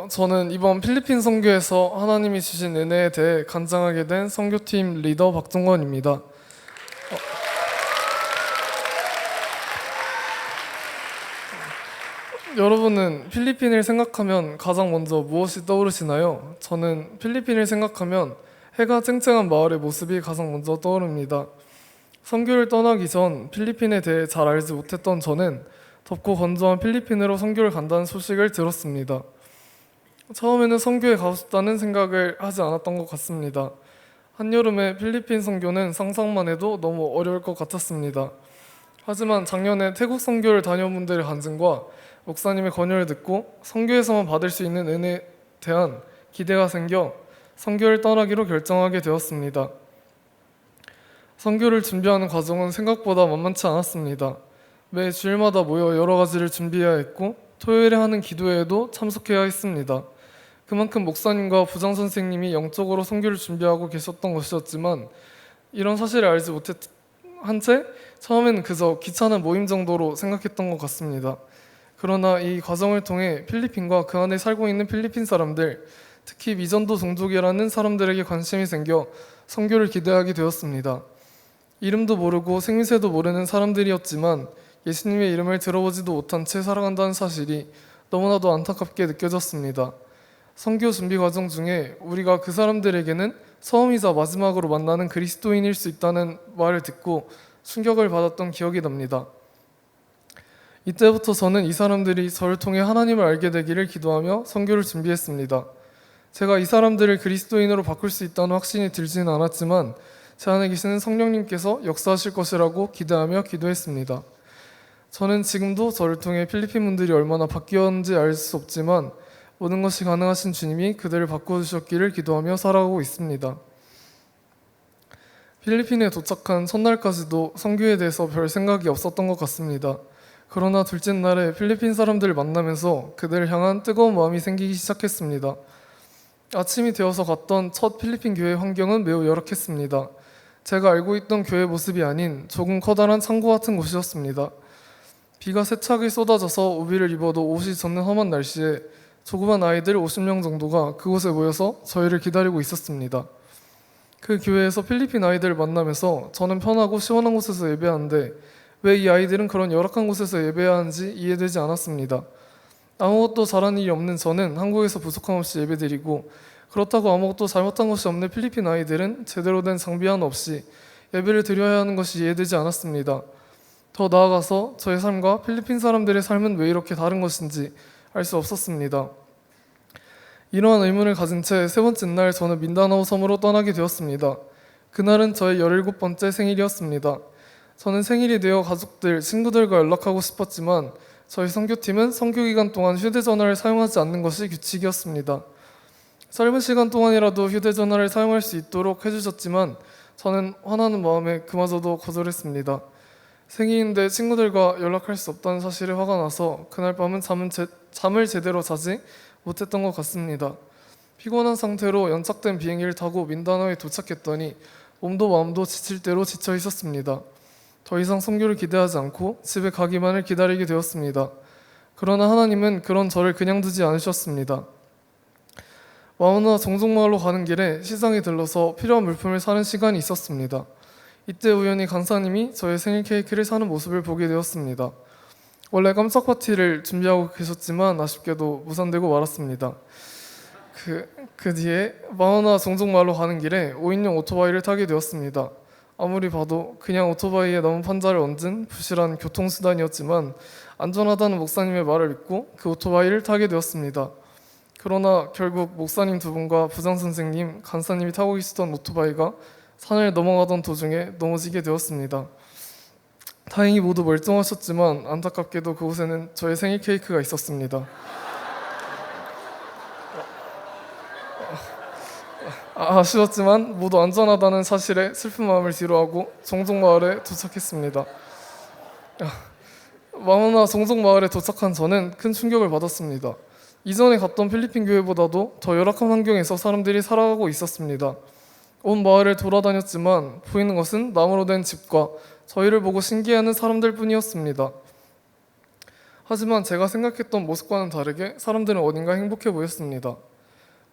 저는 이번 필리핀 선교에서 하나님이 주신 은혜에 대해 간증하게 된 선교팀 리더 박종건입니다. 여러분은 필리핀을 생각하면 가장 먼저 무엇이 떠오르시나요? 저는 필리핀을 생각하면 해가 쨍쨍한 마을의 모습이 가장 먼저 떠오릅니다. 선교를 떠나기 전 필리핀에 대해 잘 알지 못했던 저는 덥고 건조한 필리핀으로 선교를 간다는 소식을 들었습니다. 처음에는 선교에 가고 싶다는 생각을 하지 않았던 것 같습니다. 한여름에 필리핀 선교는 상상만 해도 너무 어려울 것 같았습니다. 하지만 작년에 태국 선교를 다녀온 분들의 간증과 목사님의 권유를 듣고 선교에서만 받을 수 있는 은혜에 대한 기대가 생겨 선교를 떠나기로 결정하게 되었습니다. 선교를 준비하는 과정은 생각보다 만만치 않았습니다. 매 주일마다 모여 여러 가지를 준비해야 했고 토요일에 하는 기도회에도 참석해야 했습니다. 그만큼 목사님과 부장 선생님이 영적으로 선교를 준비하고 계셨던 것이었지만 이런 사실을 알지 못한 채 처음에는 그저 귀찮은 모임 정도로 생각했던 것 같습니다. 그러나 이 과정을 통해 필리핀과 그 안에 살고 있는 필리핀 사람들, 특히 미전도 종족이라는 사람들에게 관심이 생겨 선교를 기대하게 되었습니다. 이름도 모르고 생일새도 모르는 사람들이었지만 예수님의 이름을 들어보지도 못한 채 살아간다는 사실이 너무나도 안타깝게 느껴졌습니다. 선교 준비 과정 중에 우리가 그 사람들에게는 처음이자 마지막으로 만나는 그리스도인일 수 있다는 말을 듣고 충격을 받았던 기억이 납니다. 이때부터 저는 이 사람들이 저를 통해 하나님을 알게 되기를 기도하며 선교를 준비했습니다. 제가 이 사람들을 그리스도인으로 바꿀 수 있다는 확신이 들지는 않았지만 제 안에 계시는 성령님께서 역사하실 것이라고 기대하며 기도했습니다. 저는 지금도 저를 통해 필리핀 분들이 얼마나 바뀌었는지 알 수 없지만 모든 것이 가능하신 주님이 그들을 바꿔주셨기를 기도하며 살아가고 있습니다. 필리핀에 도착한 첫날까지도 선교에 대해서 별 생각이 없었던 것 같습니다. 그러나 둘째 날에 필리핀 사람들을 만나면서 그들을 향한 뜨거운 마음이 생기기 시작했습니다. 아침이 되어서 갔던 첫 필리핀 교회 환경은 매우 열악했습니다. 제가 알고 있던 교회 모습이 아닌 조금 커다란 창고 같은 곳이었습니다. 비가 세차게 쏟아져서 우비를 입어도 옷이 젖는 험한 날씨에 조그만 아이들 50명 정도가 그곳에 모여서 저희를 기다리고 있었습니다. 그 교회에서 필리핀 아이들을 만나면서 저는 편하고 시원한 곳에서 예배하는데 왜 이 아이들은 그런 열악한 곳에서 예배해야 하는지 이해되지 않았습니다. 아무것도 잘한 일이 없는 저는 한국에서 부족함 없이 예배드리고 그렇다고 아무것도 잘못한 것이 없는 필리핀 아이들은 제대로 된 장비 하나 없이 예배를 드려야 하는 것이 이해되지 않았습니다. 더 나아가서 저의 삶과 필리핀 사람들의 삶은 왜 이렇게 다른 것인지 알 수 없었습니다. 이러한 의문을 가진 채 세 번째 날 저는 민다나오 섬으로 떠나게 되었습니다. 그날은 저의 17번째 생일이었습니다. 저는 생일이 되어 가족들, 친구들과 연락하고 싶었지만 저희 선교팀은 선교기간 동안 휴대전화를 사용하지 않는 것이 규칙이었습니다. 짧은 시간 동안이라도 휴대전화를 사용할 수 있도록 해주셨지만 저는 화나는 마음에 그마저도 거절했습니다. 생일인데 친구들과 연락할 수 없다는 사실에 화가 나서 그날 밤은 잠을 제대로 자지 못했던 것 같습니다. 피곤한 상태로 연착된 비행기를 타고 민다나오에 도착했더니 몸도 마음도 지칠 대로 지쳐 있었습니다. 더 이상 선교를 기대하지 않고 집에 가기만을 기다리게 되었습니다. 그러나 하나님은 그런 저를 그냥 두지 않으셨습니다. 마오나 종족마을로 가는 길에 시장에 들러서 필요한 물품을 사는 시간이 있었습니다. 이때 우연히 강사님이 저의 생일 케이크를 사는 모습을 보게 되었습니다. 원래 깜짝 파티를 준비하고 계셨지만 아쉽게도 무산되고 말았습니다. 그 뒤에 마오나 종족마을로 가는 길에 5인용 오토바이를 타게 되었습니다. 아무리 봐도 그냥 오토바이에 나무 판자를 얹은 부실한 교통수단이었지만 안전하다는 목사님의 말을 믿고 그 오토바이를 타게 되었습니다. 그러나 결국 목사님 두 분과 부장 선생님, 간사님이 타고 계시던 오토바이가 산을 넘어가던 도중에 넘어지게 되었습니다. 다행히 모두 멀쩡하셨지만 안타깝게도 그곳에는 저의 생일 케이크가 있었습니다. 아쉬웠지만 모두 안전하다는 사실에 슬픈 마음을 뒤로하고 종족마을에 도착했습니다. 마오나 종족마을에 도착한 저는 큰 충격을 받았습니다. 이전에 갔던 필리핀 교회보다도 더 열악한 환경에서 사람들이 살아가고 있었습니다. 온 마을을 돌아다녔지만 보이는 것은 나무로 된 집과 저희를 보고 신기해하는 사람들 뿐이었습니다. 하지만 제가 생각했던 모습과는 다르게 사람들은 어딘가 행복해 보였습니다.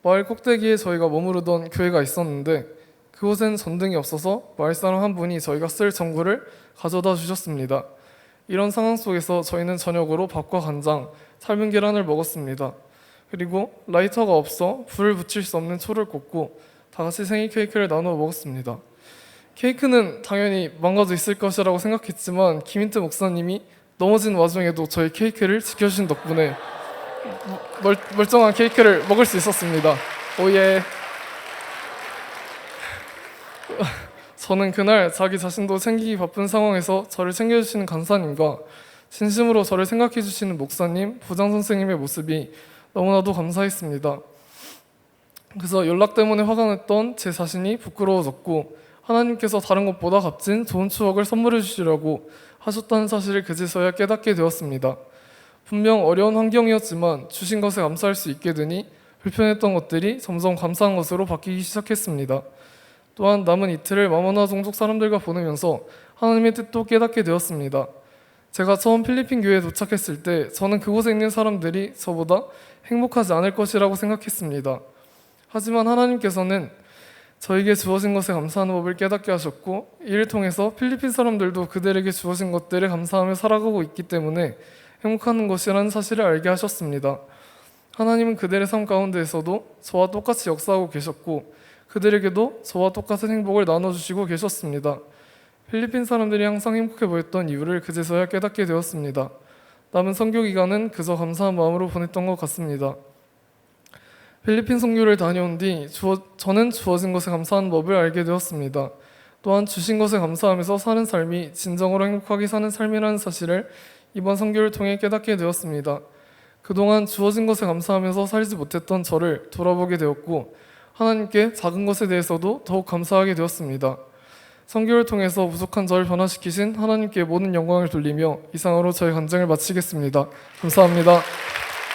마을 꼭대기에 저희가 머무르던 교회가 있었는데 그곳엔 전등이 없어서 마을 사람 한 분이 저희가 쓸 전구를 가져다 주셨습니다. 이런 상황 속에서 저희는 저녁으로 밥과 간장, 삶은 계란을 먹었습니다. 그리고 라이터가 없어 불을 붙일 수 없는 초를 꽂고 다 같이 생일 케이크를 나누어 먹었습니다. 케이크는 당연히 망가져 있을 것이라고 생각했지만 김인태 목사님이 넘어진 와중에도 저희 케이크를 지켜주신 덕분에 멀쩡한 케이크를 먹을 수 있었습니다. 오예. 저는 그날 자기 자신도 챙기기 바쁜 상황에서 저를 챙겨주시는 간사님과 진심으로 저를 생각해주시는 목사님, 부장 선생님의 모습이 너무나도 감사했습니다. 그래서 연락 때문에 화가 났던 제 자신이 부끄러워졌고 하나님께서 다른 것보다 값진 좋은 추억을 선물해 주시려고 하셨다는 사실을 그제서야 깨닫게 되었습니다. 분명 어려운 환경이었지만 주신 것에 감사할 수 있게 되니 불편했던 것들이 점점 감사한 것으로 바뀌기 시작했습니다. 또한 남은 이틀을 마모나 종족 사람들과 보내면서 하나님의 뜻도 깨닫게 되었습니다. 제가 처음 필리핀 교회에 도착했을 때 저는 그곳에 있는 사람들이 저보다 행복하지 않을 것이라고 생각했습니다. 하지만 하나님께서는 저에게 주어진 것에 감사하는 법을 깨닫게 하셨고 이를 통해서 필리핀 사람들도 그들에게 주어진 것들에 감사하며 살아가고 있기 때문에 행복한 것이라는 사실을 알게 하셨습니다. 하나님은 그들의 삶 가운데에서도 저와 똑같이 역사하고 계셨고 그들에게도 저와 똑같은 행복을 나눠주시고 계셨습니다. 필리핀 사람들이 항상 행복해 보였던 이유를 그제서야 깨닫게 되었습니다. 남은 선교 기간은 그저 감사한 마음으로 보냈던 것 같습니다. 필리핀 선교를 다녀온 뒤 저는 주어진 것에 감사하는 법을 알게 되었습니다. 또한 주신 것에 감사하면서 사는 삶이 진정으로 행복하게 사는 삶이라는 사실을 이번 선교를 통해 깨닫게 되었습니다. 그동안 주어진 것에 감사하면서 살지 못했던 저를 돌아보게 되었고 하나님께 작은 것에 대해서도 더욱 감사하게 되었습니다. 선교를 통해서 부족한 저를 변화시키신 하나님께 모든 영광을 돌리며 이상으로 저의 간증을 마치겠습니다. 감사합니다.